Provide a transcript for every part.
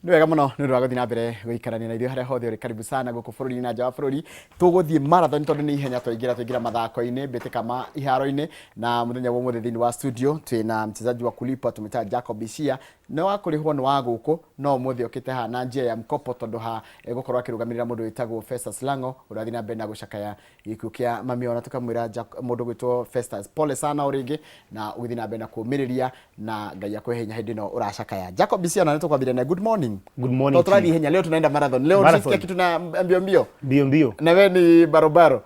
Nĩ wega mũno nĩ ũndũ wa gũthiĩ na mbere gũikarania na ithuĩ harĩa hothe ũrĩ karibu sana gũkũ bũrũri-inĩ na nja wa bũrũri. Tũgũthiĩ marathon tondũ nĩ ihenya twaingĩra mathako-inĩ mbĩtĩka ma iharo-inĩ na mũthenya wa ũmũthĩ thĩinĩ wa studio twĩna mchezaji wa kulipwa tumeta Jacob Isia na wa kũrĩhwo nĩ wa gũkũ no ũmũthĩ okĩte haha na njĩra ya mkopo tondũ ha gũkorwo akĩrũgamĩrĩra mũndũ wĩtagwo Festus Lango ũrĩa athiĩ na mbere na gũcakaya gĩkuũ kĩa mami ona tũkamwĩra mũndũ gwĩtwo Festus pole sana o rĩngĩ na ũgĩthiĩ na mbere na kũũmĩrĩria na Ngai akwĩhenya hĩndĩ ĩno ũracakaya. Jacob Isia na nĩtũkwambĩrĩria na good morning. Good morning. Tutaradhi henya leo tunaenda marathon. Leo tunasikia kitu na mbio mbio. Mbio mbio. Na wewe ni barobaro.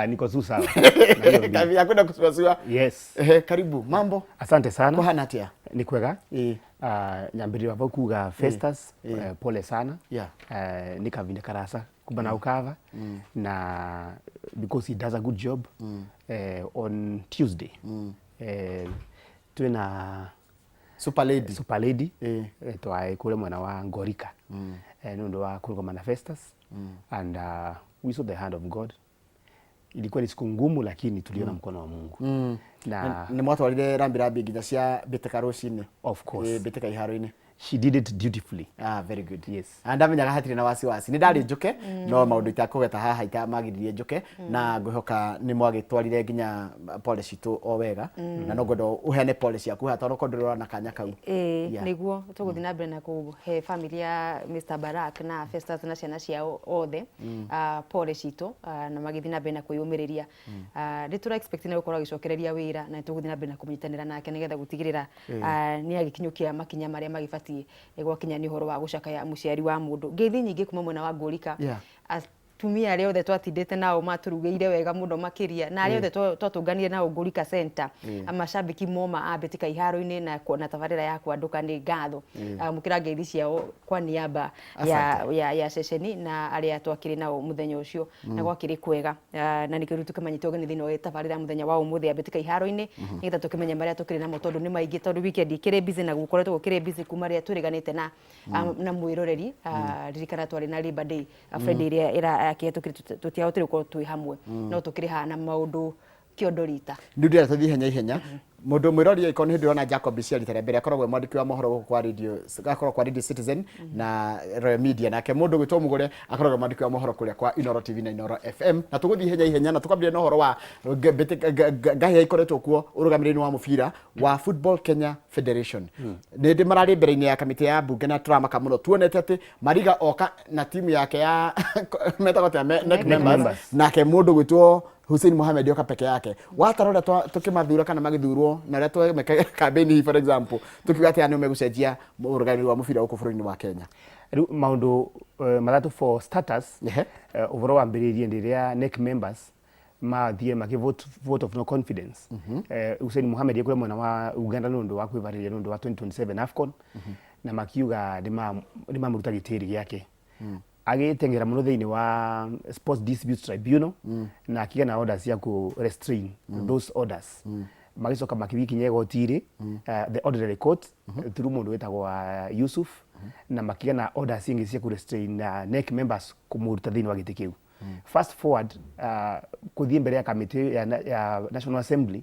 Niko tu sawa. Kavi hakuna kusuasua. Yes. Karibu. Mambo? Asante sana. Kwa hana atia? Ni kwega. Nyambiri wa kuga Festus pole sana. Yeah. Nikavinde karasa kubana ukava na because he does a good job on Tuesday. Twina Super Lady twae kule mwana wa Ngorika nundo wa kuruka manifestas and we saw the hand of God. Ilikuwa ni siku ngumu lakini tuliona mkono wa Mungu. Na ni mwatu walide rambirambi nginya cia mbĩtĩka rũcinĩ. Of course. Mbĩtĩka iharo-inĩ. She did it dutifully. Very good. Yes. Ndamenyaga hatirĩ na wasiwasi. Nĩ ndarĩ njuke no maũndũ itakũgeta haha itamagiririe njuke na ngũhoka nĩ mwagĩtwarire nginya policy tu o wega na no ngwenda uheane policy yaku ha tondũ kondorora na kanya kau. Niguo tũgũthiĩ na mbere na kũhe family ya Mr Barak na Festus na ciana ciao othe policy tu na magĩthiĩ na mbere na kwĩyũmĩrĩria. Nĩ tũra expect na gũkorwo agĩcokereria wĩra na tũgũthiĩ na mbere na kũnyitanĩra nake nĩgetha gũtigĩrĩra nĩ agĩkinyũkia makinya marĩa magĩbatiĩ gwakinya nĩ ũhoro wa gũcakaya mũciari wa mũndũ. Ngeithi nyingĩ kuma mwena wa Ngorika atumia arĩa othe twatindĩte nao maturugĩire wega mũno makĩria na arĩa othe twatũnganire nao Ngorika Center amacambĩki moma a mbĩtĩka iharo-inĩ na kuona tabarĩra ya kwandũka nĩ ngatho mũkĩra ngeithi ciao kwa niaba ya ceceni na arĩa twakĩrĩ nao mũthenya ũcio na gwakĩrĩ kwega na nĩkĩo tũkĩmanyita ũgeni thĩinĩ wa tabarĩra mũthenya wa ũmũthĩ ya mbĩtĩka iharo-inĩ nĩgetha tũkĩmenye marĩa tũkĩrĩ namo tondũ nĩ maingĩ tondũ weekend ikĩrĩ busy na gũkoretwo gũkĩrĩ busy kuma rĩa tũrĩganĩte na mwĩroreri ririkana twarĩ na Labor Day Friday ĩrĩa tutiahotire gũkorwo twĩ hamwe no tũkĩrĩ haha na maũndũ kĩondo rita. Nĩ ndĩra tũthiĩ ihenya mũndũ mwĩrori ĩko nĩ ndĩrona Jacob Isia rita rĩa mbere akoragwo mwandĩki wa mohoro gũkũ kwa radio akoragwo kwa Radio Citizen na Royal Media nake mũndũ gwĩtwo Mugure akoragwo mwandĩki wa mohoro kũrĩa kwa Inoro TV na Inoro FM na tũgũthiĩ ihenya na tũkwambia na ũhoro wa ngahĩ ikoretwo kuo ũrũgamĩrĩri wa mũbira wa Football Kenya Federation. Nĩ ndĩ mararĩ mbere-inĩ ya kamĩtĩ ya bunge na turamaka mũno tuonete atĩ Mariga oka na timu yake ya metagwo ta NEC members nake mũndũ gwĩtwo Hussein Mohamed yoka peke yake. Watarora tukimathura kana magithurwo na rĩa twemeka campaign for example tukiuga atĩ nĩ megũcenjia ũrũgamĩrĩri wa mũbira gũkũ bũrũri-inĩ wa Kenya. Maũndũ mathatu for starters ũhoro wa mbĩrĩria rĩrĩa NEC members mathiĩ vote of no confidence. Hussein Mohamed yekũrĩa mwena wa Uganda nũndũ wa kwĩbarĩria nũndũ wa 2027 AFCON na makiuga nĩmamũruta gĩtĩri gĩake. Agĩtengera mũno thĩinĩ wa Sports Dispute Tribunal na akiga na orders ya ku restrain those orders. Magicoka makibikinya igoti-inĩ the ordinary court through mũndũ wĩtagwo Yusuf na makiga na orders ingĩ cia ku restrain NEC members kũmũruta thĩinĩ wa gĩtĩ kĩu. Fast forward kũthiĩ mbere ya kamĩtĩ ya National Assembly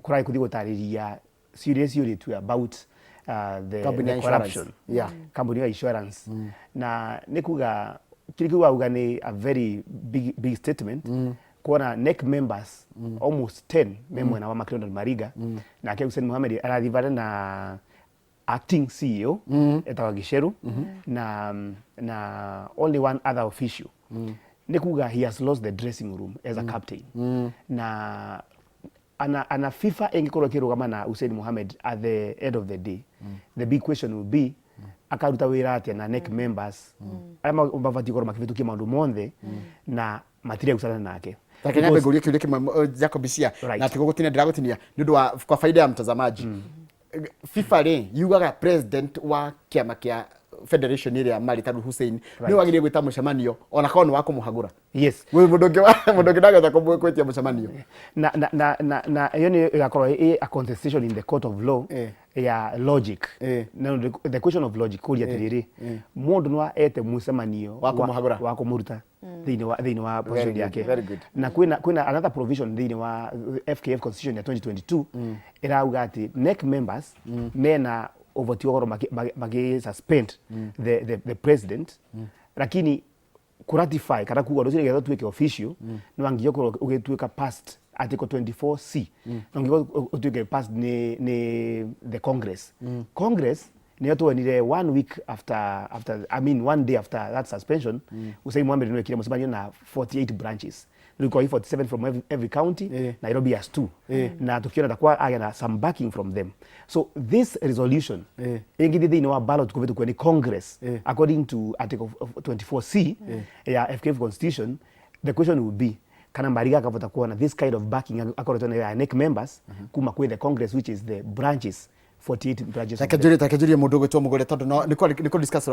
kũrarĩ kũthiĩ gũtarĩria ciũria tu about the corruption. Company ya insurance. Na nikuga kilikiwa uga ni a very big statement. Kuona NEC members almost 10 memwena wa McDonald Mariga na ke Hussein Mohamed arathivara na acting CEO etawa Gisheru na only one other official. Nikuga he has lost the dressing room as a captain. Na ana FIFA engikorwo kirugama na Hussein Mohamed at the end of the day. The big question will be akaruta wĩra atia na NEC members arĩa mabatiĩ gũkorwo makĩhĩtũkia maũndũ mothe na matirĩ gũcana nake. Takenya mbegũria kĩũria kĩmwe Jacob Isia na tigũgũtinia ndĩragũtinia nĩ ũndũ wa kwa faida ya mtazamaji. FIFA rĩ yugaga president wa kĩama kĩa federation ĩrĩa Maritaru Hussein nĩ wagĩrĩire gwĩta mũcemanio ona korwo nĩ wa kũmũhagũra. Yes. Mũndũ ũngĩ ndagĩta kwĩtia mũcemanio. Na hiyo nĩ ĩgakorwo a contestation in the court of law ya logic. Now the question of logic kũria atĩrĩrĩ mũndũ no ete mũcemanio wa kũmũruta thĩinĩ wa position yake. Na kwĩna another provision thĩinĩ wa FKF constitution ya 2022 ĩrauga atĩ NEC members mena ovoti ogoro magi suspend the president lakini kuratify kana kuga rũciũ nĩgetha ũtuĩke official nĩ wanginya ũkorwo ũgĩtuĩka past article 24C no nginya ũtuĩke past nĩ the Congress. Congress nĩyo tuonire 1 week after one day after that suspension Hussein Mohamed nĩ wekire mũcemanio na 48 branches nilikuwa 47 from every county Nairobi has 2 na tukiona takuwa agena some backing from them. So this resolution ingidi thini wa ballot kuvitu kwenye Congress according to article 24C ya FKF constitution, the question would be kana Mariga akavota kuwa na this kind of backing according to the NEC members kuma kwe the Congress which is the branches 48 branches. Takejuria mundu gwitwo mugore tondu niko discuss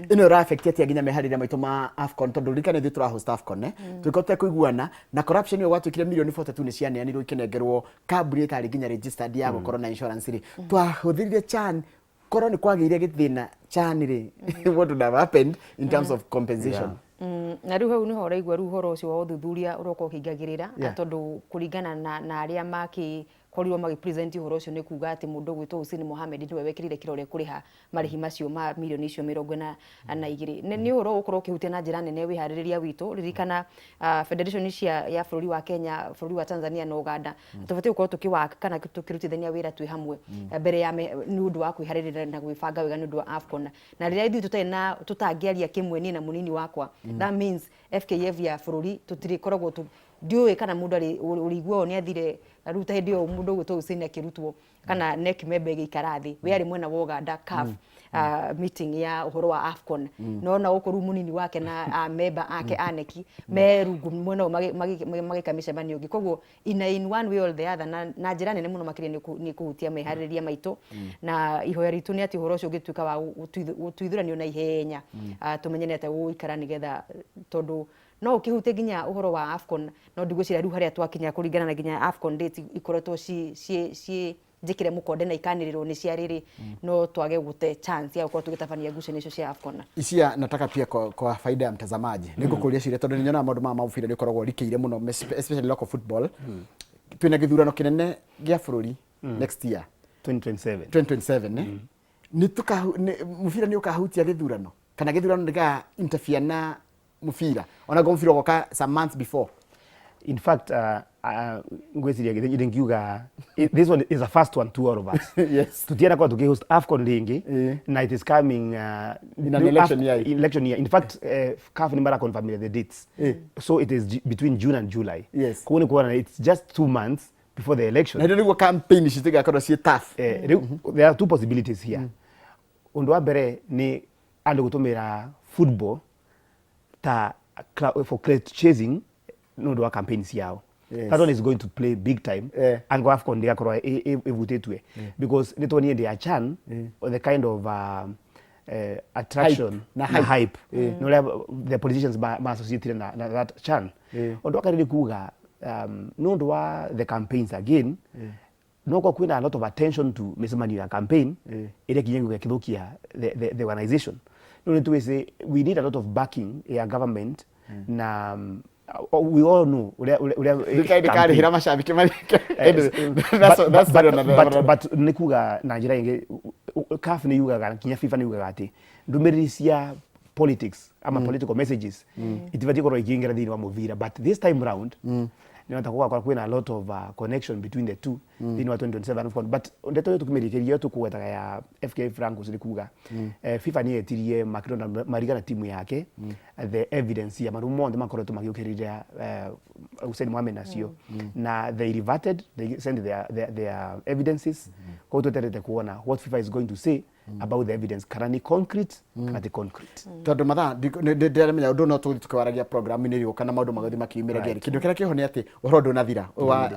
ino ra affect atia ginya meharire maitu ma AFCON tondu rikane thi tura host AFCON twikote kuiguana na corruption yo watu kire milioni 42 ni cianeanirwo ikenengerwo kaburi tari ginya registered ya gukoro na insurance ri twahuthirie chan koro ni kwagire githina chan ri what would have happened in terms of compensation. Na riu hau niho raigua riu horo ucio wa uthuthuria uroko ukingagirira tondu kuringana na aria maki korirwo magi present horo ucio ni kuga ati mundu gwitwo Hussein Mohamed ndiwe wekirire kirore kuriha marihi macio ma milioni icio 42 ni horo ukorwo kihutia na njira nene wihaririria witu ririkana federation ya bururi wa Kenya, bururi wa Tanzania na Uganda tubati ukorwo tukiwaka kana tukirutithania wira twi hamwe mbere ya ni undu wa kwiharirira na gwibanga wega ni undu wa AFCON na riria ithu tutena tutangiaria kimwe ni na munini wakwa that means FKF ya bururi tutirikoragwo ndiwe kana mundu ari urigwo ni athire ruta hindi yo mundu gwitwo Hussein akirutwo kana NEC member gikarathi we ari mwena wa Uganda CAF meeting ya uhoro wa AFCON no na ukuru munini wake na member ake aneki merungu mwena magikamisha baniogi koguo in one way or the other na njira nene muno makire ni kuhutia mehaririria maito na ihoya ritu ni ati uhoro ucio gituika wa utwithuranio na ihenya tumenye ate uikara nigetha tondu no ukihute ginya uhoro wa AFCON no ndigwicira riu haria twakinya kuringana na ginya AFCON date ikoretwo ci jikire mukonde na ikanirirwo ni cia riri no twage gute chance ya gukorwo tugitabania ngucanio icio cia AFCON. Isia nataka pia kwa faida ya mtazamaji nigukuria ciria tondu ninyona maundu ma mabufira ni koragwo rikiire muno especially local football twina githurano kinene gia bururi next year 2027 ni mufira ni ukahutia githurano kana githurano ndiga interfere na mufira ona go mufira goka some months before. In fact ngweciria this one is the first one to all of us. Yes, tutiana kwa tukihost AFCON ringi na it is coming in an election year. In fact CAF ni mara confirm the dates so it is between June and July. Yes, kuone kuona it's just 2 months before the election na ndio campaign shitiga kwa si tough. There are two possibilities here. Undu wa mbere ni ande gutumira football for crowd chasing no do campaigns yao. Yes. That one is going to play big time and go AFCON dia korwa evutetwe because nito ni dia chan or the kind of attraction na hype no the politicians ma associated na that chan ondo akariri kuga no do the campaigns again no kwa kwina a lot of attention to mesemani ya campaign ile kinyengo ya kithukia the organization no to say we need a lot of backing ya government na we all know hira mashabiki but nikuga na njira inge CAF ni yuga kinya FIFA ni yuga ati ndumiriri cia politics ama political messages itivati korwo ikingira thini wa muvira but this time round ni watakuwa kwa kwina a lot of connection between the two thini wa 2027 AFCON but ndeto yo tukumirikiria tukuwetaga ya FKF Francos likuga FIFA ni etirie makirona marigana timu yake the evidence ya marumo ndo makoroto magiukiriria Hussein Mohamed nacio na they reverted, they sent their evidences kwa tuterete kuona what FIFA is going to say about the evidence karani concrete kana concrete tondu matha ndere menya undu no tukawaragia program ni rio kana maundu magathi makiumira geri kindu kira kiho ni ati uhoro ndu nathira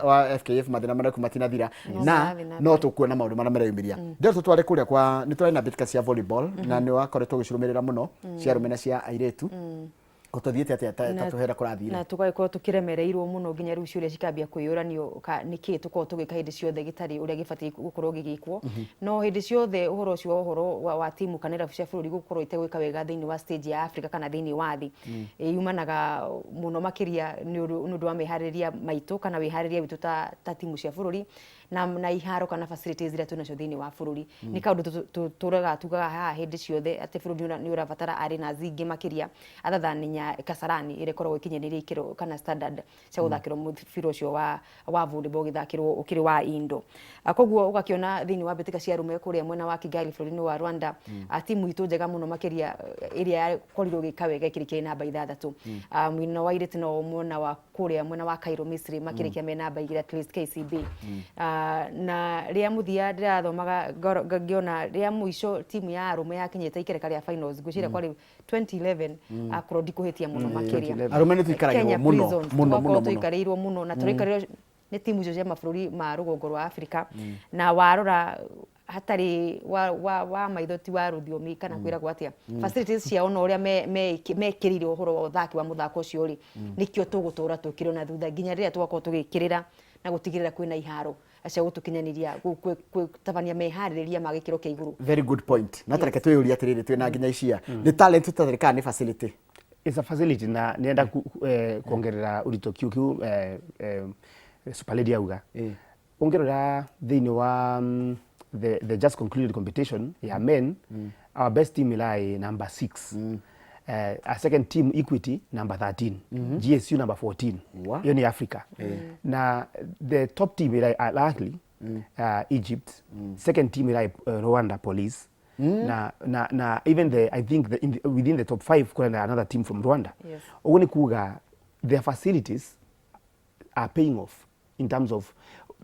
wa FKF mathina mara kumatina thira na no tukuona maundu mara mareyumiria ndio tutware kuria kwa ni twari na bitka cia volleyball na ni wakoretwo gicirumirira muno cia rumena cia airetu Gutothiete atia tatuhera kurathire na tugakorwo tukiremereirwo muno nginya riu ciuria cikambia kwiyuranio niki tukorwo tugika hindi ciothe gitari uria gibati gukorwo gigikwo no hindi ciothe uhoro ucio uhoro wa timu kana irabu cia bururi gukorwo itegwika wega thiini wa stage ya Africa kana thiini wa thi yumanaga muno makiria ni undu wa mehariria maitu kana wehariria witu ta timu cia bururi na iharo kana facilities iria tunacio thiini wa bururi ni kaundu turaga tugaga haha hindi ciothe ati bururi ni urabatara arena zingi makiria athathani Kasarani ire korwo ikinyaniria ikiro kana standard cia guthakirwo mubira ucio wa volleyball githakirwo ukiri wa Indo koguo ugakiona thiini wa mbitika cia rume kuria mwena wa Kigali bururi wa Rwanda timu itu njega muno makiria iria korirwo gikawega ikirikia namba 6 mwina wa irete no mwena wa kuria mwena wa Cairo Misri makirikia me namba 2 at least KCB na ria muthia ndirathomaga ngiona ria muico timu ya rume yakinyete ikereka ria finals gucira kwari 2011 akoro ndikuhitia muno makiria arume ni tuikaragirwo muno tuikarirwo muno na turikarirwo ni timu icio cia mabũrũri ma rũgongo rwa Africa na warora hatari wa maithoti wa ruthiomi kana kwiragwo atia facilities ciao no uria mekirire uhoro wa uthaki wa muthako ucio ri nikio tugutura tukirwo na thutha nginya riria tugakorwo tugikirira na gutigirira kwina iharo acia gutukinyaniria tabania mehaririria magikiro kia iguru. Very good point. Natareke tuyuria atiriri twina nginya icia ni talent tutathirikana ni facility. It's a facility na nienda kuongerera urito kiu Super Lady auga ongerera thiini wa the just concluded competition ya men our best team ilai number 6 a second team Equity number 13 GSU number 14 hiyo ni Africa na the top team ilai likely Egypt second team ilai Rwanda Police na even I think within the top 5 kuna another team from Rwanda ogoni kuga their facilities are paying off in terms of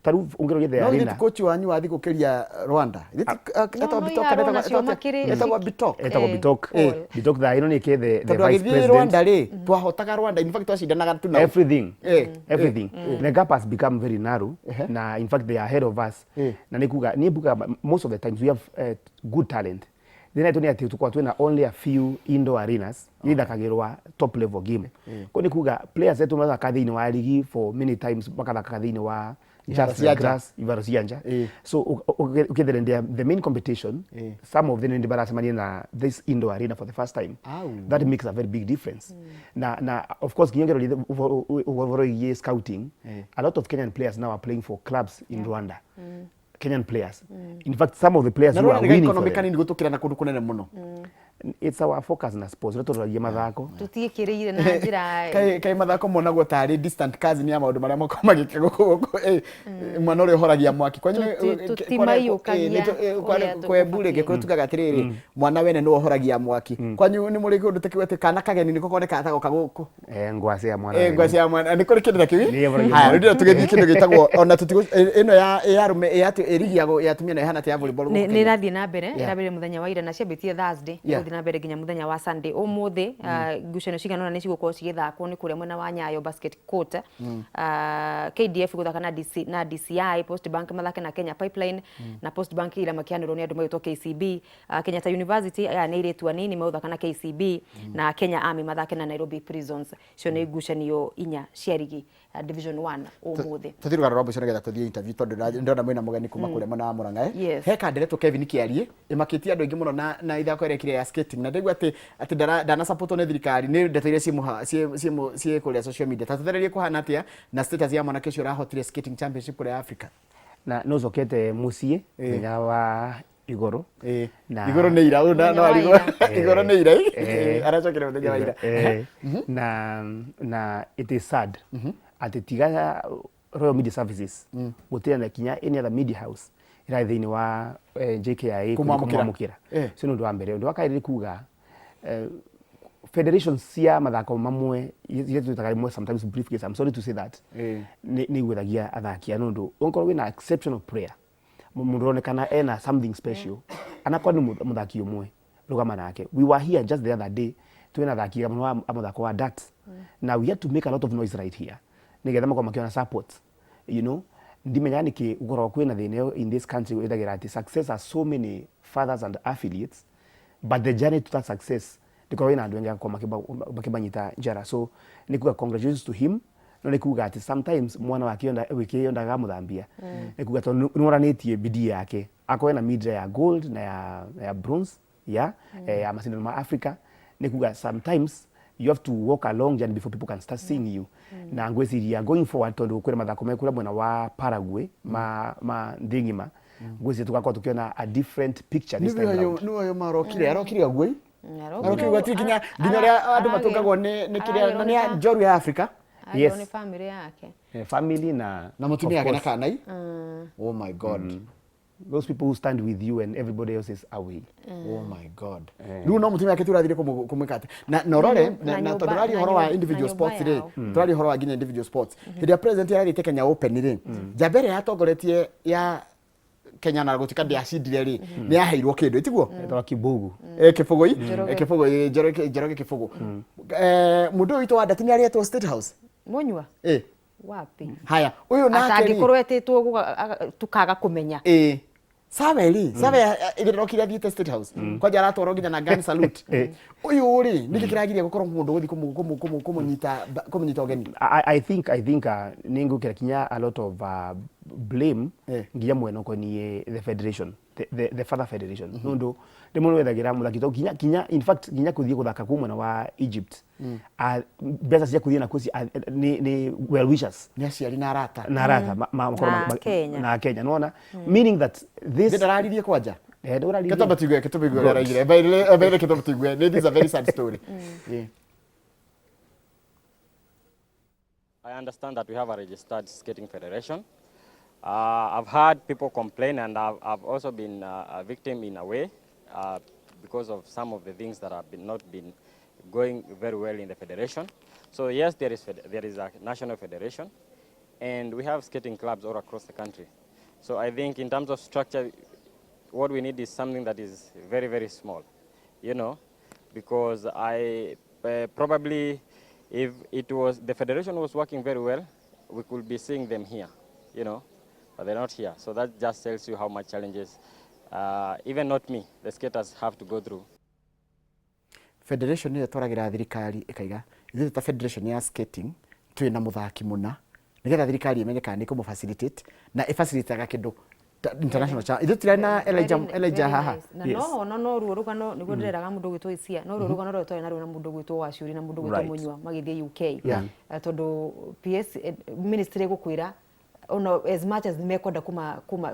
taru ungero the arena no coach wanyu wathi gukiria Rwanda bitok da ino ni ke the vice president Rwanda ri twahotaga Rwanda in fact twashindanaga tu everything the gap has become very narrow na in fact they are ahead of us na nikuga most of the times we have good talent then I don't need to twina only a few indoor arenas either kagirwa top level game ko nikuga players etu mathaka thiini wa ligi for many times bakathaka thiini wa just grass ivarosianja so ukithirendia the main competition some of them ndi barasemania na this indoor arena for the first time that makes a very big difference na of course kinyongero overall scouting a lot of Kenyan players now are playing for clubs in Rwanda Kenyan players in fact some of the players who are winning economically ni gutukira na kundu kunene muno it's our focus na sports reto ragia mathako tutikirire na njira kai mathako monagwo tari distant kazi ni ya maundu maria moko magike guku mwana uri horagia mwaki kwanyu kwebure gikutugaga atiriri mwana wene no horagia mwaki kwanyu ni muri kundu tekiwete kana kageni niko koneka atagoka guku ngwase ya mwana ngwase ya mwana ni kuri kindu na kiwi haya ndio tugethi kindu gitagwo ona tutigo ino ya rume ya erigia ya tumia na ihana ta volleyball ni rathi na mbere irabire muthenya wa ira na ciambitie Thursday na mbere ginya muthenya wa Sunday umuthi ngucanio cigana ni cigukorwo cigithakwo ni kuria mwena wa Nyayo Basket Court KDF guthaka na DCI Post Bank mathake na Kenya Pipeline na Post Bank ira makianirwo ni andu magitwo KCB Kenyatta University ya ni iretu anini mathaka na KCB na Kenya Army mathake na Nairobi Prisons cio ni ngucanio inya cia rigi Division 1 umuthi tuthiruga robo cio nigetha tuthie interview tondu ndona mwina mugeni kuma kuria mwena wa Murang'a he kandiretwo Kevin Kiarie imakitie andu ingi muno na ithako irekire ya skating na ndegwa ati dana support ne thirikari ni ndeteire cie kuria social media tathuthererie kuhana atia na status ya mwana kesho rahotire skating championship kuria Africa na nozokete mucie nya wa igoro na igoro ne ira no aligo igoro ne ira arachokere muthenya wa ira na it is sad ati tiga Royal Media Services gutira na kinya any other media house ira thiini wa JKIA kumamukira so ndu wa mbere ndu wakaire kuga federation cia mathako mamwe yetutaga imwe sometimes briefcase I'm sorry to say that ni gwithagia athakia nundu onkorwo wina exceptional player mundu onekana ena something special anakwa ni muthaki umwe rugama nake we were here just the other day twina athakia muthako wa darts now we have to make a lot of noise right here nigetha makwa makiona support you know ndimenya niki ugoro kwina thine in this country withagira ati success has so many fathers and affiliates but the journey to that success ndikorwo ina andu engi makibanyita njara. So ni kuga congratulations to him, no ni kuga ati sometimes mwana wake wiki gamuthambia ni kuga to nuranitie bidii yake akoe na media ya gold na ya bronze ya mashindano ma Africa. Ni kuga sometimes you have to walk a long journey before people can start seeing you. Na ngweciria going forward tondu kwira mathako mekura mwena wa Paraguay ma ndingima ngweciria tugakorwo tukiona a different picture this time round. Ni uyo marokire arokire agwe arokire gwati kinya ria andu matungagwo ni kiria na ni njoru ya Africa. Yes, ni family yake, family na mutumia yake na kanai. Oh my God. Those people who stand with you and everybody else is away. Oh my God. Riu no mutumia yake turathire kumwikate na norore na todorari horo wa individual sports ri todorari horo wa ginya individual sports hiria president yarite Kenya Open ri jambere yatongoretie ya Kenya na gutika ndiacindire ri ni yaheirwo kindu itiguo etwa kibugu kibugui Njoroge kibugu mundu witu wa Ndatini arietwo State House munywa wapi haya uyu nake atangikorwo etitwo tukaga kumenya Saveli igirokire athiite State House kwaja aratwaro nginya na gun salute uyu ri niki kiragiria gukorwo mundu guthi kumunyita ugeni. I think ningukira kinya a lot of blame nginya mwena konie the federation, the father federation nundu ndimono wethagira muthakito kinya in fact kinya kuthie guthaka ku mwena wa Egypt besa cia kuthie na kusi ni well wishers ni aciari na arata na Kenya nona meaning that this ndararirie kwanja Ketomba tigwe raigire baile ketomba tigwe. This is a very sad story. I understand that we have a registered skating federation. I've heard people complain, and I've also been a victim in a way because of some of the things that have not been going very well in the federation. So yes, there is a national federation, and we have skating clubs all across the country. So I think in terms of structure, what we need is something that is very, very small, because I probably, if the federation was working very well, we could be seeing them here, but they're not here. So that just tells you how much challenges, even not me, the skaters have to go through. Federation ni twaраgira thirikari ikaiga ithu ta federation ya skating twina muthaki muna nigetha thirikari imenyeka ni kumu facilitate na ifacilitate kindu international cha ithu tira na Elijah haha no ruo rugano niguo ndireraga mundu gwitwo Isia no ruo rugano rwetwa na runa mundu gwitwo Wacuri na mundu gwitwo Munywa magithie UK tondu PS ministry gukwira ono as much as mekwenda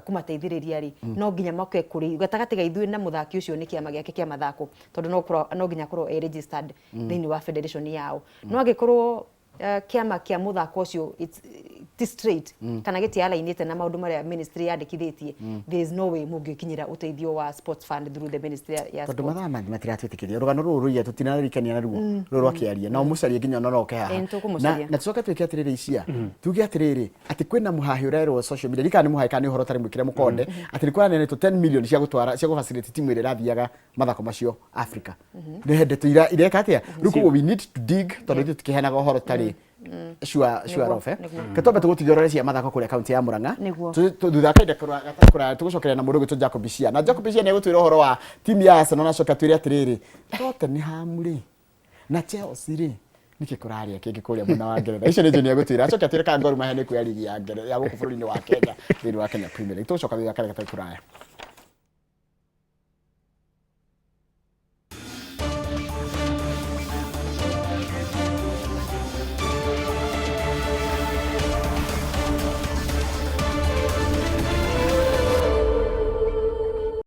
kumateithiriria ri no nginya makwe kuri gatagati ga ithuĩ na muthaki ucio ni kiama giake kia mathako tondu no nginya korwo registered thini wa federation yao no agikorwo kiama kia muthako ucio it's straight kana gitialainite na maundu maria ministry yandikithitie there is no way mungikinyira uteithio wa sports fund through the ministry ya sport tondu mathaa matiratwitikiria rugano ruru ruya tutinarikania na ruo rwakiaria na umucarie nginya noroke haha na tucoke twike atiriri Isia tuge atiriri ati kwina muhahi urerwo social media rika ni muhahi kana uhoro tari mwikire mukonde ati rikwa nene to 10 million cia gutwara cia gufacilitate timu ire rathiaga mathako macio Africa ni hende tuira ireka atia ruko we need to dig tondu tukihenaga uhoro tari sure rofe Ketomba tugutigiororecia mathako kuria county ya Murang'a thutha kainde kura tugucokeria na mundu gwitwo Jacob Cia na Jacob Cia ni gutwira uhoro wa timu ya Arsenal na coka twire atiriri Tottenham ri na Chelsea ri niki kuraria kingi kuria muna wa Ngeretha icio ni jeni gutwira coka twire ka Gor Mahia ni kuya ligi ya Ngeretha ya guku bururi-ini wa Kenya thini wa Kenya Premier League tugucoka thutha kare gatai kuraya.